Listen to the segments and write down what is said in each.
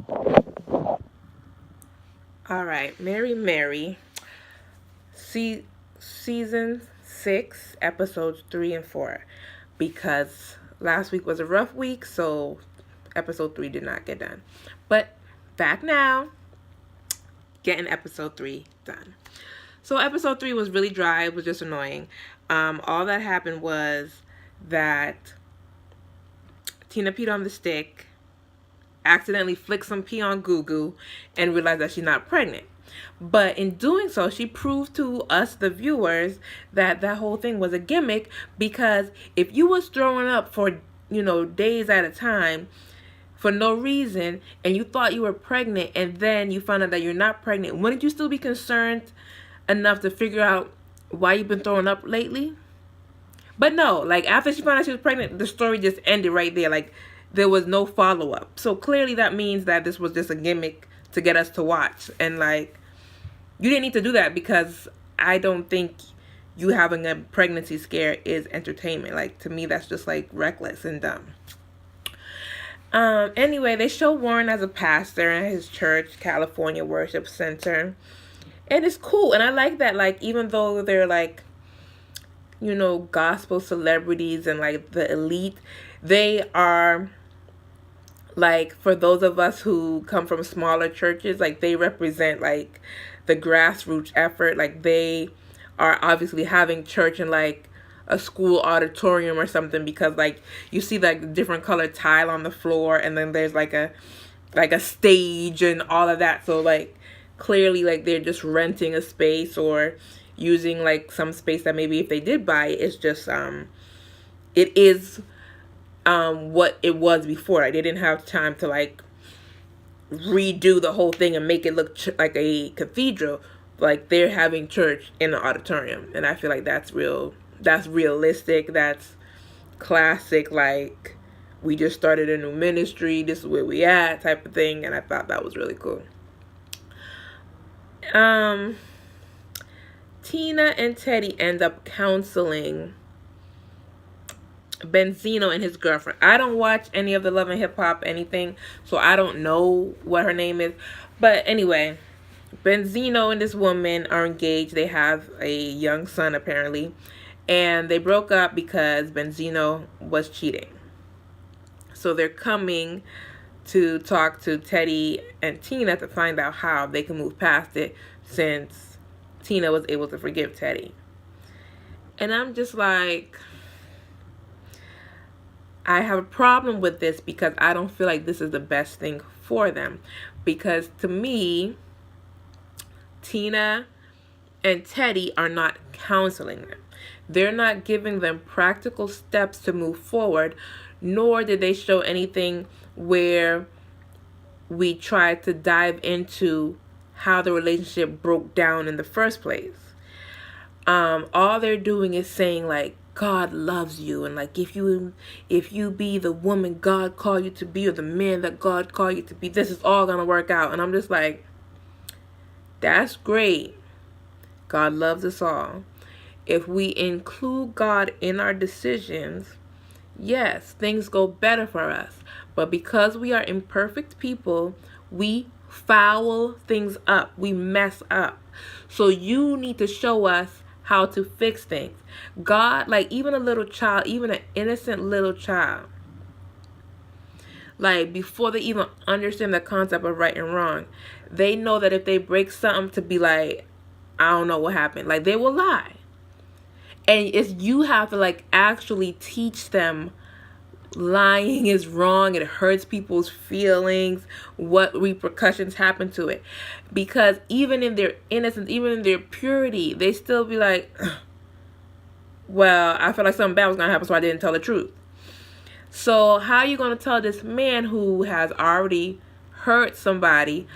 All right, Mary Mary, season 6, episodes 3 and 4. Because last week was a rough week, so episode 3 did not get done. But back now, getting episode 3 done. So episode 3 was really dry. It was just annoying. All that happened was that Tina peed on the stick, accidentally flicked some pee on Gugu, and realized that she's not pregnant. But in doing so, she proved to us, the viewers, that that whole thing was a gimmick, because if you was throwing up for, days at a time for no reason, and you thought you were pregnant, and then you found out that you're not pregnant, wouldn't you still be concerned enough to figure out why you've been throwing up lately? But no, like, after she found out she was pregnant, the story just ended right there. Like, there was no follow-up. So clearly that means that this was just a gimmick to get us to watch. And, like, you didn't need to do that, because I don't think you having a pregnancy scare is entertainment. Like, to me, that's just, like, reckless and dumb. Anyway, they show Warren as a pastor at his church, California Worship Center. And it's cool. And I like that, like, even though they're, like, gospel celebrities and, like, the elite, they are, like, for those of us who come from smaller churches, like, they represent, like, the grassroots effort. Like, they are obviously having church in, like, a school auditorium or something, because, like, you see, like, different colored tile on the floor, and then there's, like a stage and all of that. So, like, clearly, like, they're just renting a space or using, like, some space that maybe if they did buy it, it's just it is what it was before. Like, they didn't have time to, like, redo the whole thing and make it look like a cathedral. Like, they're having church in an auditorium, and I feel like that's realistic, that's classic, like, we just started a new ministry, this is where we at type of thing. And I thought that was really cool. Tina and Teddy end up counseling Benzino and his girlfriend. I don't watch any of the Love and Hip Hop anything, so I don't know what her name is. But anyway, Benzino and this woman are engaged. They have a young son, apparently. And they broke up because Benzino was cheating. So they're coming to talk to Teddy and Tina to find out how they can move past it, since Tina was able to forgive Teddy. And I'm just like, I have a problem with this, because I don't feel like this is the best thing for them. Because to me, Tina and Teddy are not counseling them. They're not giving them practical steps to move forward, nor did they show anything where we tried to dive into how the relationship broke down in the first place. All they're doing is saying, like, God loves you, and, like, if you be the woman God called you to be, or the man that God called you to be, this is all gonna work out. And I'm just like, that's great. God loves us all. If we include God in our decisions, yes, things go better for us. But because we are imperfect people, we foul things up. We mess up. So you need to show us how to fix things. God, like, even a little child, even an innocent little child, like, before they even understand the concept of right and wrong, they know that if they break something, to be like, I don't know what happened. Like, they will lie. And it's, you have to, like, actually teach them lying is wrong. It hurts people's feelings. What repercussions happen to it. Because even in their innocence, even in their purity, they still be like, well, I feel like something bad was going to happen, so I didn't tell the truth. So how are you going to tell this man who has already hurt somebody,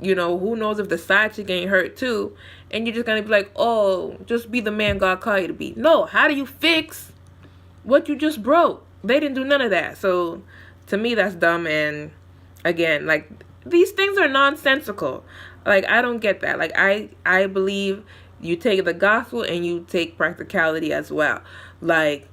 who knows if the side chick ain't hurt too, and you're just going to be like, oh, just be the man God called you to be? No, how do you fix what you just broke? They didn't do none of that. So to me, that's dumb. And again, like, these things are nonsensical. Like, I don't get that. Like, I believe you take the gospel and you take practicality as well. Like,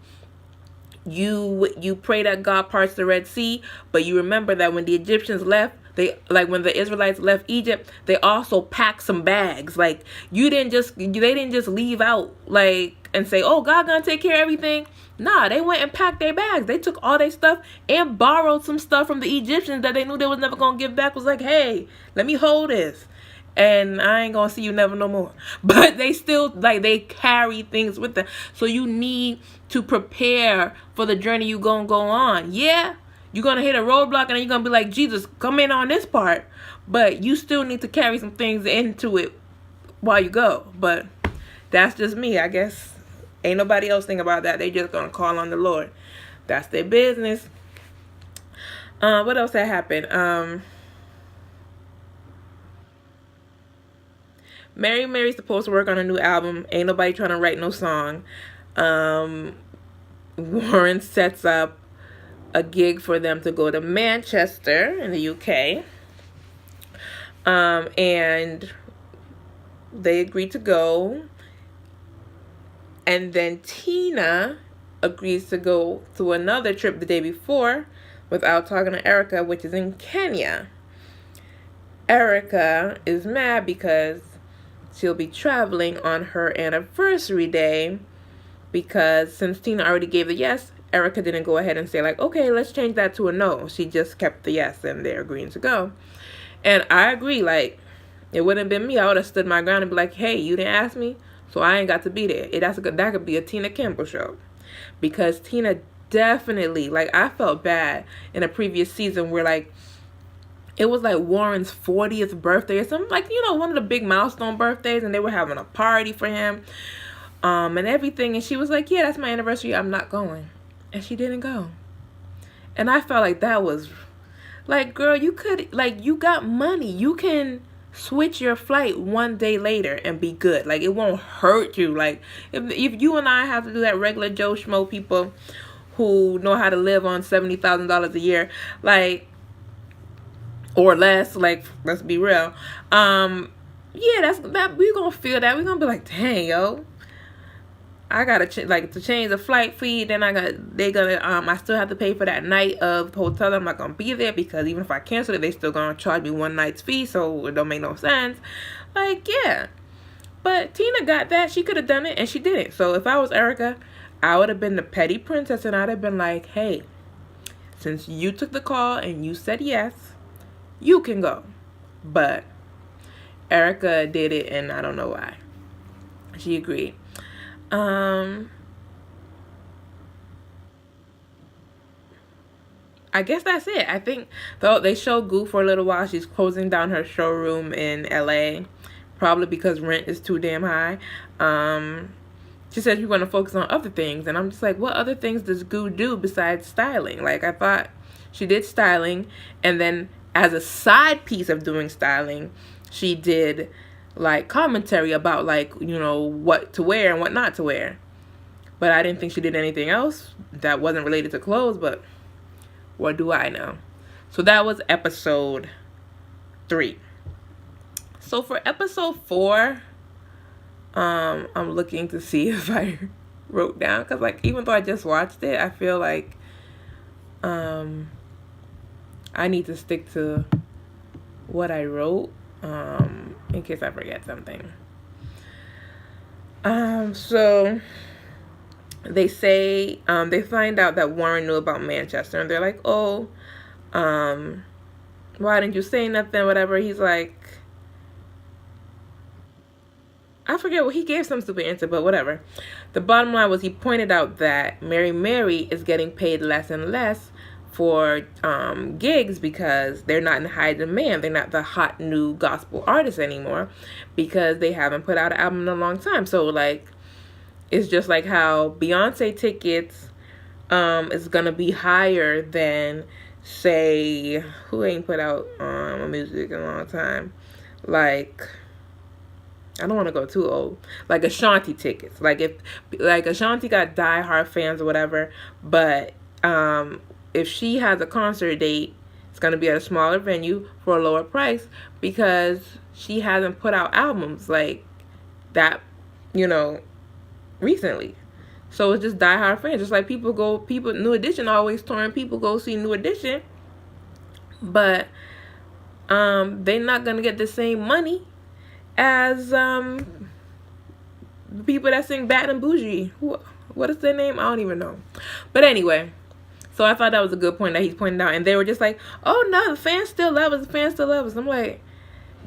you pray that God parts the Red Sea, but you remember that when the Egyptians left, They, like, when the Israelites left Egypt, they also packed some bags. Like, they didn't just leave out, like, and say, oh, God gonna take care of everything. Nah, they went and packed their bags. They took all their stuff and borrowed some stuff from the Egyptians that they knew they was never gonna give back. Was like, hey, let me hold this, and I ain't gonna see you never no more. But they still, like, they carry things with them. So you need to prepare for the journey you gonna go on. Yeah, you're gonna hit a roadblock and then you're gonna be like, Jesus, come in on this part. But you still need to carry some things into it while you go. But that's just me, I guess. Ain't nobody else think about that. They just gonna call on the Lord. That's their business. What else had happened? Mary's supposed to work on a new album. Ain't nobody trying to write no song. Warren sets up a gig for them to go to Manchester in the UK. And they agreed to go. And then Tina agrees to go to another trip the day before without talking to Erica, which is in Kenya. Erica is mad because she'll be traveling on her anniversary day, because since Tina already gave the yes, Erica didn't go ahead and say, like, okay, let's change that to a no. She just kept the yes, and they're agreeing to go. And I agree, like, it wouldn't have been me. I would have stood my ground and be like, hey, you didn't ask me, so I ain't got to be there. That could be a Tina Campbell show. Because Tina definitely, like, I felt bad in a previous season where, like, it was like Warren's 40th birthday or something, like, one of the big milestone birthdays, and they were having a party for him, and everything, and she was like, yeah, that's my anniversary, I'm not going. And she didn't go. And I felt like that was, like, girl, you could, like, you got money. You can switch your flight one day later and be good. Like, it won't hurt you. Like, if you and I have to do that, regular Joe Schmo people who know how to live on $70,000 a year, like, or less, like, let's be real. Yeah, that we're gonna feel that. We're gonna be like, dang, yo, I gotta to change the flight fee. Then I still have to pay for that night of hotel. I'm not gonna be there because even if I cancel it, they still gonna charge me one night's fee, so it don't make no sense. Like, yeah, but Tina got that. She could have done it, and she didn't. So if I was Erica, I would have been the petty princess, and I'd have been like, hey, since you took the call and you said yes, you can go. But Erica did it, and I don't know why. She agreed. I guess that's it. I think, though, they showed Goo for a little while. She's closing down her showroom in LA, probably because rent is too damn high. She said she's going to focus on other things, and I'm just like, what other things does Goo do besides styling? Like, I thought she did styling, and then as a side piece of doing styling, she did, like, commentary about, like, what to wear and what not to wear. But I didn't think she did anything else that wasn't related to clothes, but what do I know? So that was episode 3. So for episode 4, I'm looking to see if I wrote down, because, like, even though I just watched it, I feel like I need to stick to what I wrote, in case I forget something. So they say, they find out that Warren knew about Manchester, and they're like, oh, why didn't you say nothing, whatever. He's like, I forget what he gave, some stupid answer, but whatever. The bottom line was, he pointed out that Mary is getting paid less and less for gigs because they're not in high demand. They're not the hot new gospel artists anymore because they haven't put out an album in a long time. So, like, it's just like how Beyonce tickets is gonna be higher than, say, who ain't put out music in a long time, like, I don't want to go too old, like Ashanti tickets. Like, if, like, Ashanti got diehard fans or whatever, but if she has a concert date, it's going to be at a smaller venue for a lower price because she hasn't put out albums like that, recently. So it's just diehard fans. Just like New Edition always touring. People go see New Edition. But they're not gonna get the same money as the people that sing Bad and Bougie. What is their name? I don't even know. But anyway, so I thought that was a good point that he's pointing out. And they were just like, oh no, the fans still love us. The fans still love us. I'm like,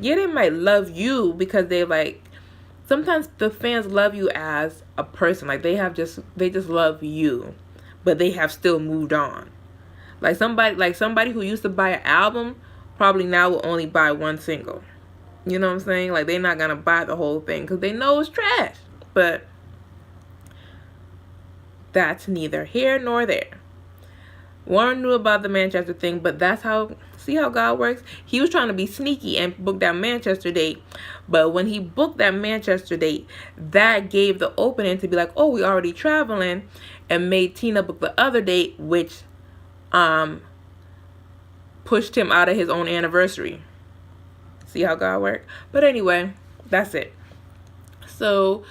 yeah, they might love you because they like, sometimes the fans love you as a person. Like they just love you, but they have still moved on. Like somebody who used to buy an album probably now will only buy one single. You know what I'm saying? Like they're not gonna buy the whole thing because they know it's trash. But that's neither here nor there. Warren knew about the Manchester thing, but see how God works? He was trying to be sneaky and book that Manchester date. But when he booked that Manchester date, that gave the opening to be like, oh, we already traveling, and made Tina book the other date, which pushed him out of his own anniversary. See how God worked? But anyway, that's it. So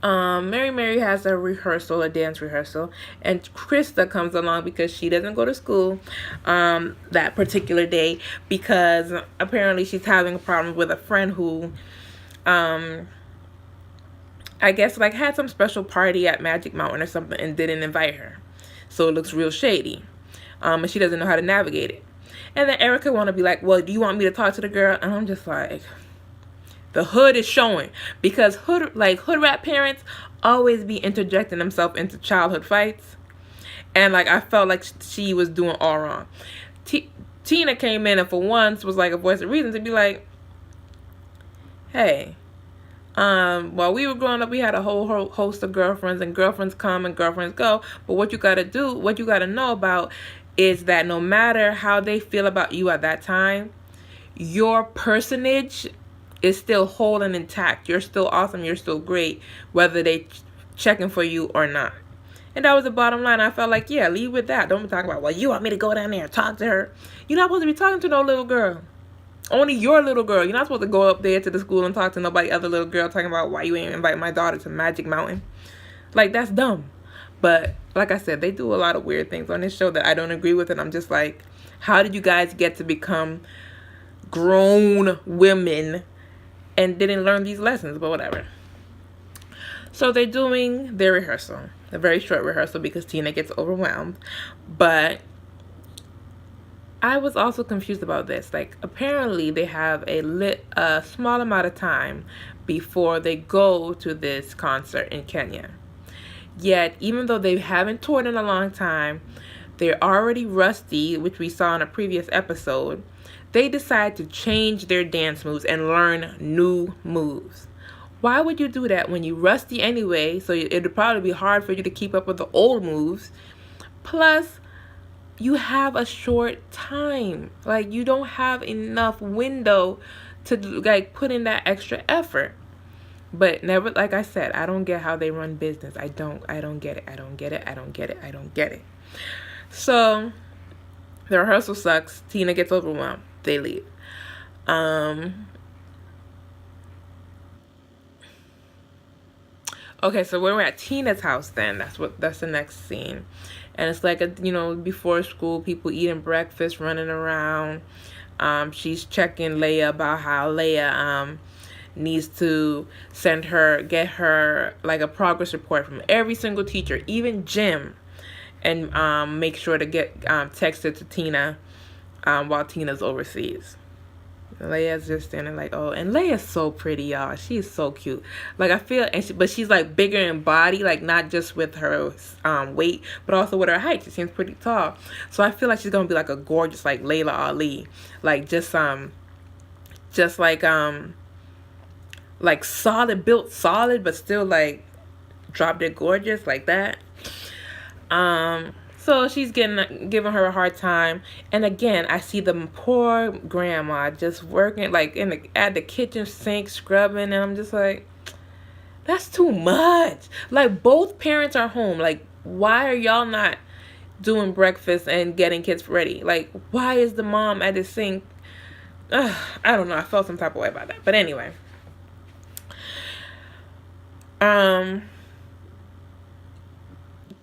Mary has a dance rehearsal, and Krista comes along because she doesn't go to school that particular day because apparently she's having a problem with a friend who I guess like had some special party at Magic Mountain or something and didn't invite her. So it looks real shady. And she doesn't know how to navigate it. And then Erica want to be like, well, do you want me to talk to the girl? And I'm just like, the hood is showing, because hood rat parents always be interjecting themselves into childhood fights, and like I felt like she was doing all wrong. Tina came in and for once was like a voice of reason to be like, hey, while we were growing up, we had a whole host of girlfriends, and girlfriends come and girlfriends go. But what you gotta know about is that no matter how they feel about you at that time, your personage is still whole and intact. You're still awesome. You're still great, whether they checking for you or not. And that was the bottom line. I felt like, yeah, leave with that. Don't be talking about, well, you want me to go down there and talk to her. You're not supposed to be talking to no little girl. Only your little girl. You're not supposed to go up there to the school and talk to nobody other little girl talking about why you ain't invite my daughter to Magic Mountain. Like, that's dumb. But like I said, they do a lot of weird things on this show that I don't agree with. And I'm just like, how did you guys get to become grown women and didn't learn these lessons? But whatever. So they're doing their rehearsal. A very short rehearsal because Tina gets overwhelmed. But I was also confused about this. Like, apparently they have a small amount of time before they go to this concert in Kenya. Yet, even though they haven't toured in a long time, they're already rusty, which we saw in a previous episode. They decide to change their dance moves and learn new moves. Why would you do that when you're rusty anyway? So it'd probably be hard for you to keep up with the old moves. Plus, you have a short time. Like, you don't have enough window to like put in that extra effort. But never, like I said, I don't get how they run business. I don't get it. I don't get it. So the rehearsal sucks. Tina gets overwhelmed. They leave. Okay, so when we're at Tina's house, then that's the next scene, and it's like before school, people eating breakfast, running around. She's checking Leia about how Leia needs to get her like a progress report from every single teacher, even Jim, and make sure to get texted to Tina while Tina's overseas. Leia's just standing like, oh, and Leia's so pretty, y'all. She's so cute. Like, I feel, but she's like bigger in body, like not just with her weight, but also with her height. She seems pretty tall. So I feel like she's gonna be like a gorgeous, like Layla Ali, like just like solid, built solid, but still like drop dead gorgeous, like that. So she's giving her a hard time, and again, I see the poor grandma just working like at the kitchen sink scrubbing, and I'm just like, that's too much. Like, both parents are home. Like, why are y'all not doing breakfast and getting kids ready? Like, why is the mom at the sink? I don't know. I felt some type of way about that, but anyway.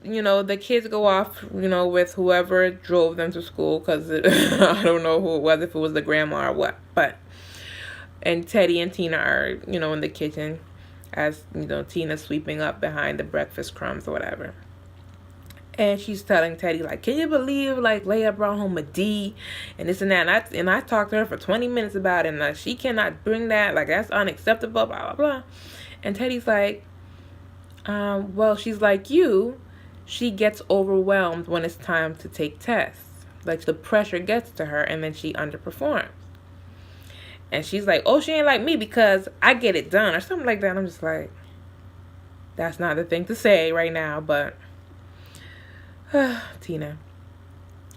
the kids go off, with whoever drove them to school, because I don't know who it was, if it was the grandma or what. But, and Teddy and Tina are, in the kitchen as, Tina's sweeping up behind the breakfast crumbs or whatever. And she's telling Teddy, like, can you believe, like, Leia brought home a D and this and that. And I talked to her for 20 minutes about it, and she cannot bring that. Like, that's unacceptable, blah, blah, blah. And Teddy's like, well, she's like you. She gets overwhelmed when it's time to take tests. Like, the pressure gets to her, and then she underperforms. And she's like, oh, she ain't like me because I get it done, or something like that. And I'm just like, that's not the thing to say right now, but Tina.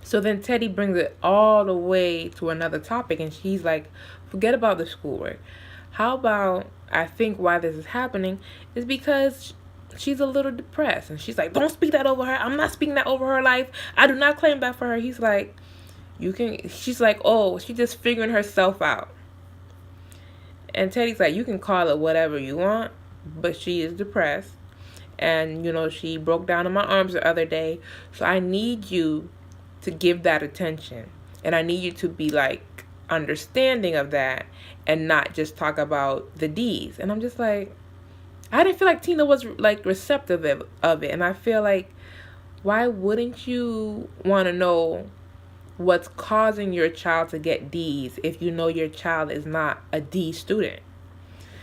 So then Teddy brings it all the way to another topic, and she's like, forget about the schoolwork. How about, I think why this is happening is because she's a little depressed. And she's like, don't speak that over her. I'm not speaking that over her life. I do not claim that for her. He's like, she's like, oh, she's just figuring herself out. And Teddy's like, you can call it whatever you want, but she is depressed. And, she broke down in my arms the other day. So I need you to give that attention. And I need you to be, like, understanding of that and not just talk about the D's. And I'm just like, I didn't feel like Tina was, like, receptive of it. And I feel like, why wouldn't you want to know what's causing your child to get D's if you know your child is not a D student?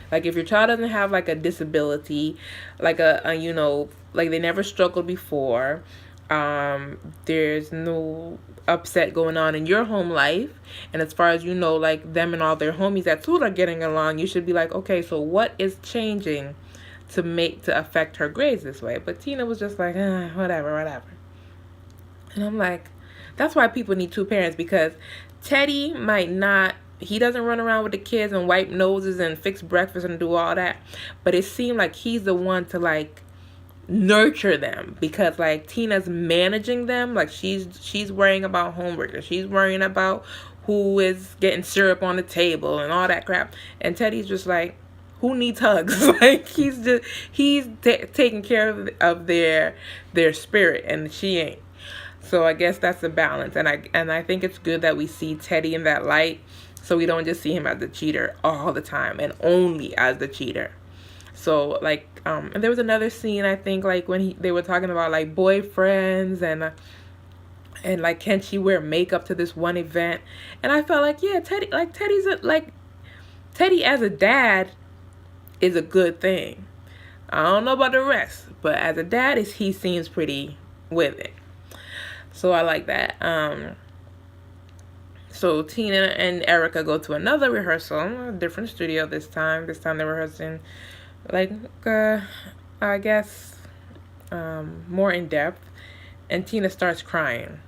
Like, if your child doesn't have, like, a disability, like like they never struggled before, there's no upset going on in your home life, and as far as like, them and all their homies at school are getting along, you should be like, okay, so what is changing to affect her grades this way? But Tina was just like, whatever. And I'm like, that's why people need two parents, because Teddy he doesn't run around with the kids and wipe noses and fix breakfast and do all that. But it seemed like he's the one to, like, nurture them, because, like, Tina's managing them. Like, she's worrying about homework, and she's worrying about who is getting syrup on the table and all that crap. And Teddy's just like, who needs hugs? Like, he's taking care of their spirit, and she ain't. So I guess that's the balance. And I think it's good that we see Teddy in that light, so we don't just see him as the cheater all the time and only as the cheater. So, like, and there was another scene, I think, like, when they were talking about, like, boyfriends and like, can she wear makeup to this one event? And I felt like, yeah, Teddy as a dad is a good thing. I don't know about the rest, but as a dad, he seems pretty with it. So I like that. So Tina and Erica go to another rehearsal, a different studio this time. This time they're rehearsing, like, I guess, more in depth. And Tina starts crying.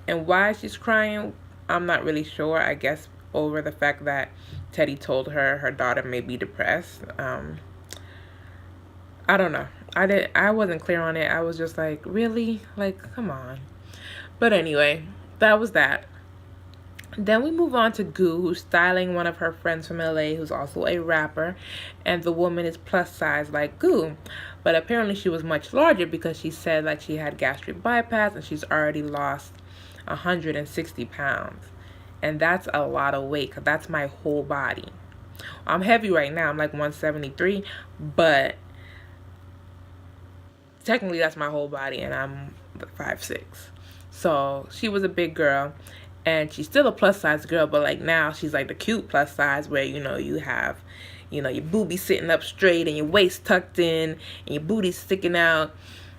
And why she's crying, I'm not really sure. I guess over the fact that Teddy told her daughter may be depressed. I don't know. I wasn't clear on it. I was just like, really? Like, come on. But anyway, that was that. Then we move on to Goo, who's styling one of her friends from LA, who's also a rapper, and the woman is plus size like Goo, but apparently she was much larger because she said, like, she had gastric bypass and she's already lost 160 pounds, and that's a lot of weight, because that's my whole body. I'm heavy right now. I'm like 173, but technically that's my whole body, and I'm 5'6". So she was a big girl. And she's still a plus size girl, but, like, now she's like the cute plus size where, you have, your booby sitting up straight and your waist tucked in and your booty sticking out.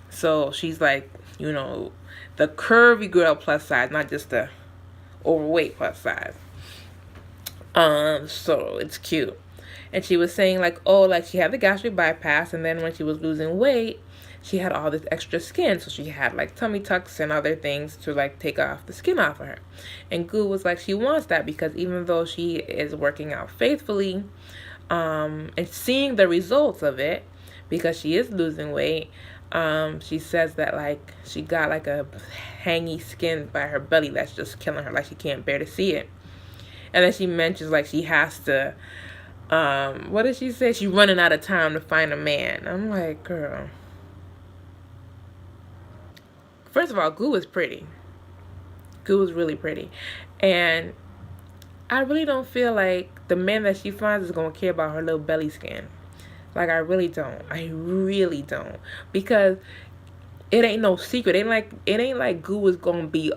So she's like, the curvy girl plus size, not just the overweight plus size. So it's cute. And she was saying, like, oh, like, she had the gastric bypass, and then when she was losing weight, she had all this extra skin, so she had, like, tummy tucks and other things to, like, take off the skin off of her. And Goo was like, she wants that because even though she is working out faithfully, and seeing the results of it, because she is losing weight, she says that, like, she got, like, a hangy skin by her belly that's just killing her, like, she can't bear to see it. And then she mentions, like, she has to, what did she say? She's running out of time to find a man. I'm like, girl. First of all, Goo is pretty. Goo is really pretty. And I really don't feel like the man that she finds is going to care about her little belly skin. Like, I really don't. I really don't. Because it ain't no secret. It ain't like Goo is going to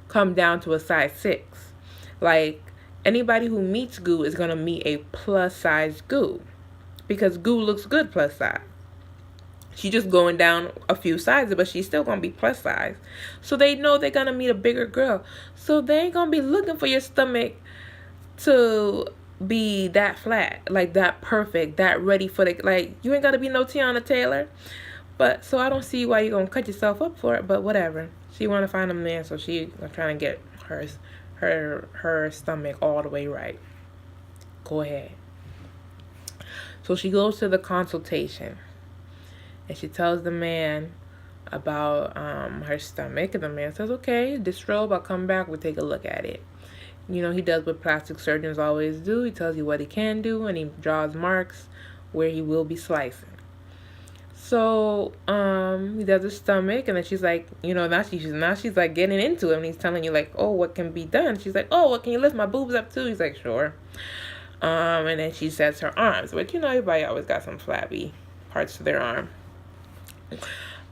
come down to a size 6. Like, anybody who meets Goo is going to meet a plus size Goo. Because Goo looks good plus size. She's just going down a few sizes, but she's still going to be plus size. So they know they're going to meet a bigger girl. So they ain't going to be looking for your stomach to be that flat, like that perfect, that ready for the, like, you ain't got to be no Tiana Taylor. But, so I don't see why you're going to cut yourself up for it, but whatever. She want to find a man, so she trying to get her stomach all the way right. Go ahead. So she goes to the consultation. And she tells the man about her stomach. And the man says, okay, disrobe, I'll come back, we'll take a look at it. You know, he does what plastic surgeons always do. He tells you what he can do, and he draws marks where he will be slicing. So he does his stomach, and then she's like, you know, now she's like getting into it, and he's telling you like, oh, what can be done? She's like, oh, well, can you lift my boobs up too? He's like, sure. And then she sets her arms, which, you know, everybody always got some flabby parts to their arm.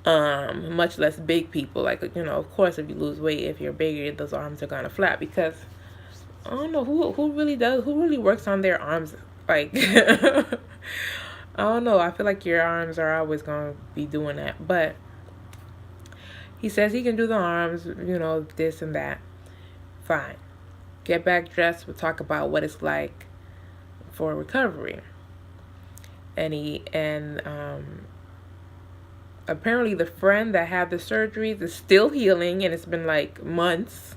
Much less big people. Like, you know, of course, if you lose weight, if you're bigger, those arms are gonna flap, because I don't know who really works on their arms. Like, I don't know. I feel like your arms are always gonna be doing that. But he says he can do the arms, you know, this and that. Fine. Get back dressed. We'll talk about what it's like for recovery. And apparently the friend that had the surgeries is still healing, and it's been like months.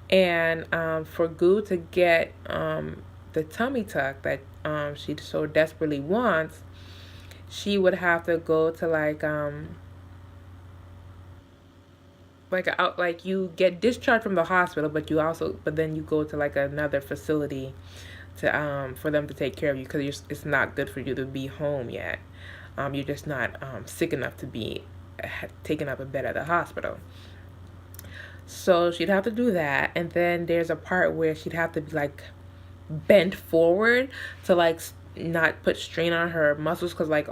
And for Goo to get the tummy tuck that she so desperately wants, she would have to go to like you get discharged from the hospital, but then you go to like another facility to for them to take care of you, because it's not good for you to be home yet. You're just not sick enough to be taken up a bed at the hospital. So she'd have to do that, and then there's a part where she'd have to be like bent forward to like not put strain on her muscles, because like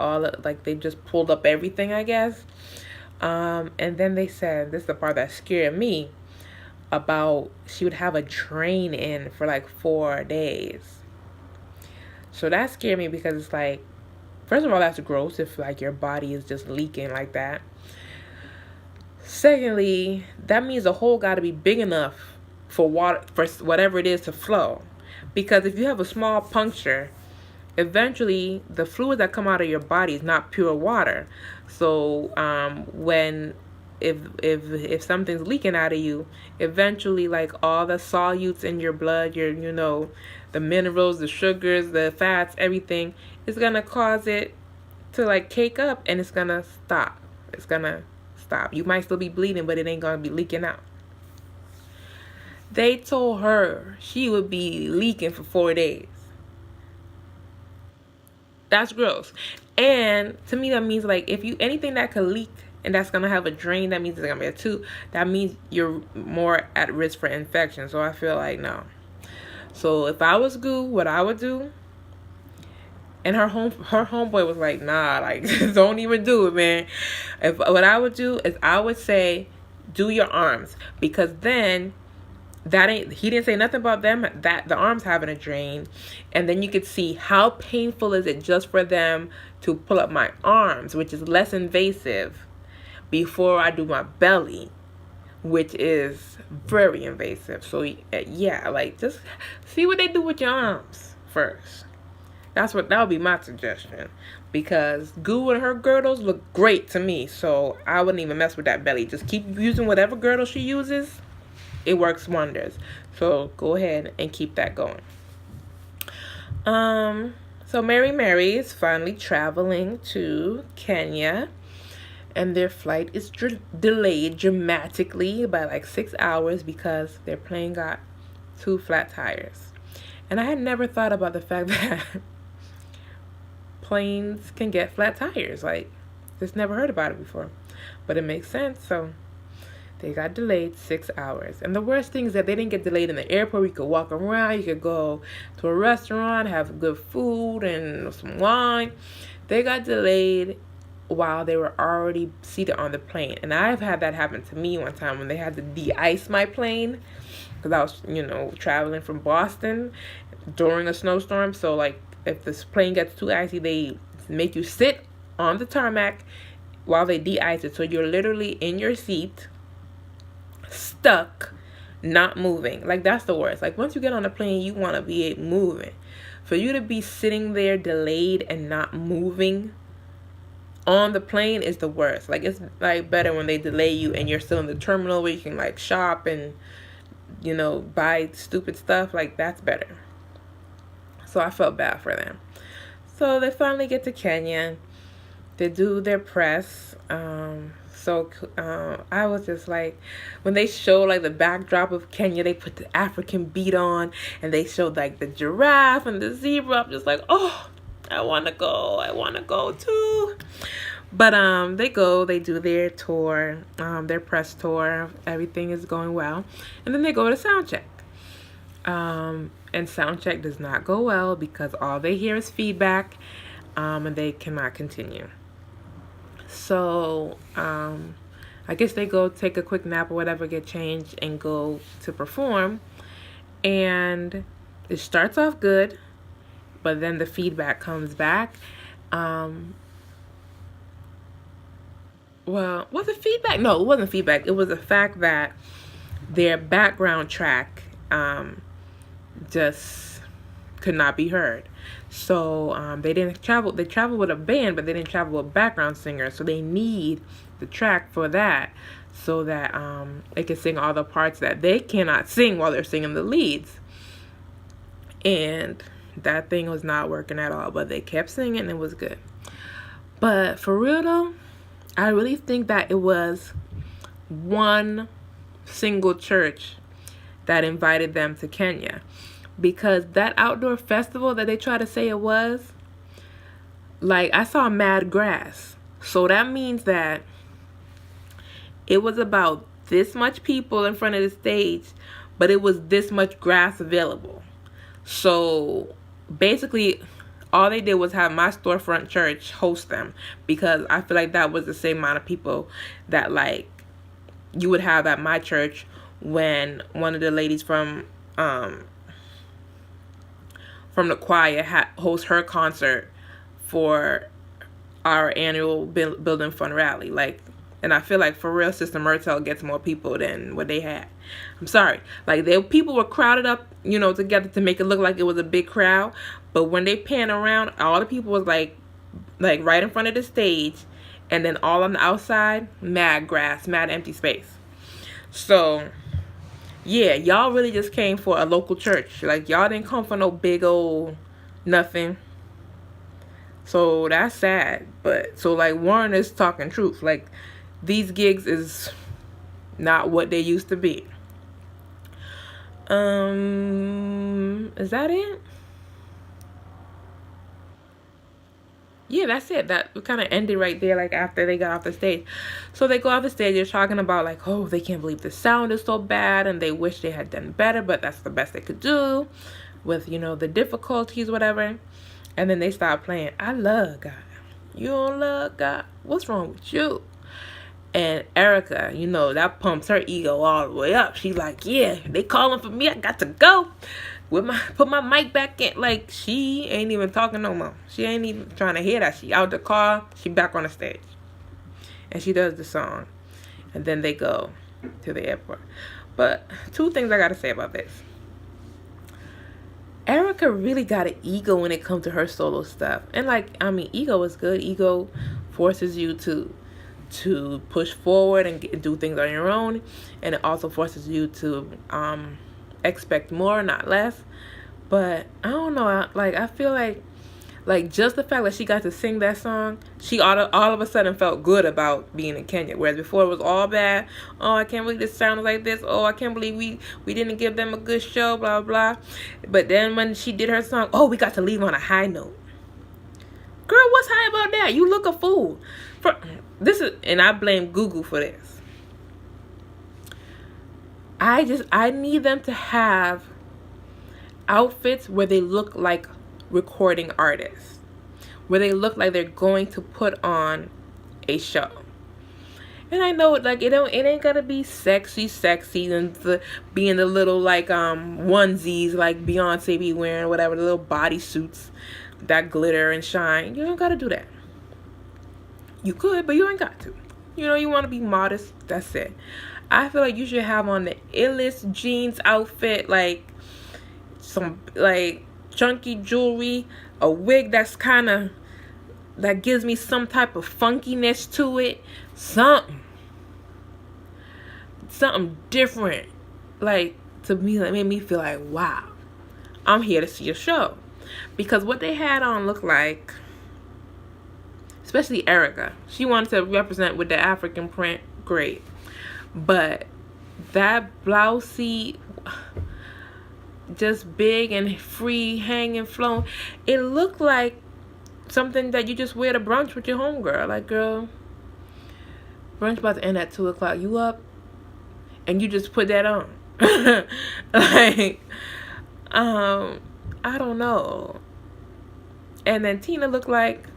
they just pulled up everything, I guess. And then they said, this is the part that scared me, about she would have a drain in for like 4 days. So that scared me, because it's like, first of all, that's gross if like your body is just leaking like that. Secondly, that means the hole got to be big enough for water, for whatever it is to flow. Because if you have a small puncture, eventually the fluid that come out of your body is not pure water. So if something's leaking out of you, eventually like all the solutes in your blood, the minerals, the sugars, the fats, everything is gonna cause it to like cake up, and it's gonna stop. You might still be bleeding, but it ain't gonna be leaking out. They told her she would be leaking for 4 days. That's gross. And to me, that means like if you anything that could leak and that's gonna have a drain, that means it's gonna be a tube. That means you're more at risk for infection. So I feel like no. So if I was Goo, what I would do, and her homeboy was like, nah, like don't even do it, man. What I would do is I would say, do your arms, because then he didn't say nothing about them, that the arms having a drain, and then you could see how painful is it just for them to pull up my arms, which is less invasive, before I do my belly, which is very invasive. So yeah, like just see what they do with your arms first. That would be my suggestion, because Goo and her girdles look great to me, so I wouldn't even mess with that belly. Just keep using whatever girdle she uses. It works wonders. So go ahead and keep that going. So Mary is finally traveling to Kenya, and their flight is delayed dramatically by like 6 hours because their plane got 2 flat tires. And I had never thought about the fact that planes can get flat tires. Like, just never heard about it before, but it makes sense. So They got delayed 6 hours. And the worst thing is that they didn't get delayed in the airport. You could walk around, you could go to a restaurant, have good food and some wine. They got delayed while they were already seated on the plane. And I've had that happen to me one time when they had to de-ice my plane because I was, traveling from Boston during a snowstorm. So, like, if this plane gets too icy, they make you sit on the tarmac while they de-ice it. So you're literally in your seat, stuck, not moving. Like, that's the worst. Like, once you get on a plane, you want to be moving. For you to be sitting there delayed and not moving on the plane is the worst. Like, it's like better when they delay you and you're still in the terminal where you can like shop and buy stupid stuff. Like, that's better. So I felt bad for them. So they finally get to Kenya. They do their press. I was just like, when they show like the backdrop of Kenya, they put the African beat on and they showed like the giraffe and the zebra. I'm just like, oh, I want to go too. But they do their tour, their press tour. Everything is going well. And then they go to sound check. And sound check does not go well because all they hear is feedback, and they cannot continue. So, I guess they go take a quick nap or whatever, get changed, and go to perform. And it starts off good, but then the feedback comes back. Well, was it feedback? No, it wasn't feedback. It was the fact that their background track just could not be heard. So they didn't travel. They traveled with a band, but they didn't travel with background singers. So they need the track for that, so that they can sing all the parts that they cannot sing while they're singing the leads. And that thing was not working at all. But they kept singing, and it was good. But for real though, I really think that it was one single church that invited them to Kenya, because that outdoor festival that they try to say it was, like, I saw mad grass. So that means that it was about this much people in front of the stage, but it was this much grass available. So basically, all they did was have my storefront church host them, because I feel like that was the same amount of people that like you would have at my church when one of the ladies from the choir host her concert for our annual building fund rally. Like, and I feel like for real, Sister Myrtle gets more people than what they had. I'm sorry. Like, people were crowded up, together to make it look like it was a big crowd. But when they pan around, all the people was like right in front of the stage, and then all on the outside, mad grass, mad empty space. So, yeah, y'all really just came for a local church. Like, y'all didn't come for no big old nothing. So that's sad. But so like Warren is talking truth. Like, these gigs is not what they used to be. Is that it? Yeah, that's it. That kind of ended right there, like, after they got off the stage. So they go off the stage, they're talking about, like, oh, they can't believe the sound is so bad, and they wish they had done better, but that's the best they could do with, the difficulties, whatever. And then they start playing, I love God. You don't love God? What's wrong with you? And Erica, that pumps her ego all the way up. She's like, yeah, they calling for me. I got to go. Put my mic back in. Like, she ain't even talking no more. She ain't even trying to hear that. She out the car. She back on the stage. And she does the song. And then they go to the airport. But 2 things I got to say about this. Erica really got an ego when it comes to her solo stuff. And ego is good. Ego forces you to push forward and do things on your own. And it also forces you to expect more, not less. But I don't know, I feel like just the fact that she got to sing that song, she all of a sudden felt good about being in Kenya, whereas before it was all bad. Oh, I can't believe this sounds like this. Oh, I can't believe we didn't give them a good show, blah blah. But then when she did her song, oh, we got to leave on a high note. Girl, what's high about that? You look a fool. And I blame Google for this. I need them to have outfits where they look like recording artists, where they look like they're going to put on a show. And I know, like, it ain't gotta be sexy and being the little like onesies like Beyonce be wearing, whatever, the little bodysuits that glitter and shine. You don't gotta do that. You could, but you ain't got to. You want to be modest. That's it. I feel like you should have on the illest jeans outfit, like some like chunky jewelry, a wig that gives me some type of funkiness to it, something different, like, to me, that made me feel like, wow, I'm here to see a show. Because what they had on looked like, especially Erica, she wanted to represent with the African print, great, but that blousey, just big and free, hanging, flowing, it looked like something that you just wear to brunch with your homegirl. Like, girl, brunch about to end at 2 o'clock. You up? And you just put that on. Like, I don't know. And then Tina looked like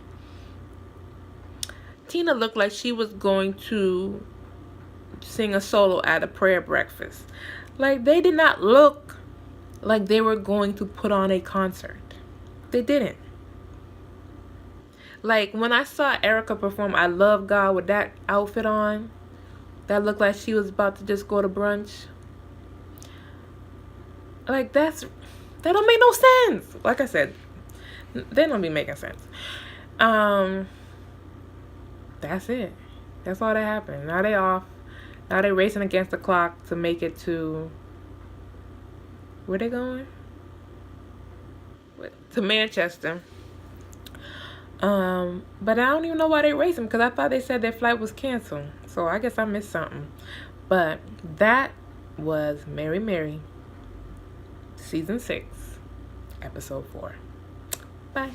she was going to sing a solo at a prayer breakfast. Like, they did not look like they were going to put on a concert. They didn't. Like, when I saw Erica perform I Love God with that outfit on, that looked like she was about to just go to brunch. Like, that don't make no sense. Like I said, they don't be making sense. That's it. That's all that happened. Now they off. Now they racing against the clock to make it to, where they going? To Manchester. But I don't even know why they racing, because I thought they said their flight was canceled. So I guess I missed something. But that was Mary Mary, Season 6, Episode 4. Bye.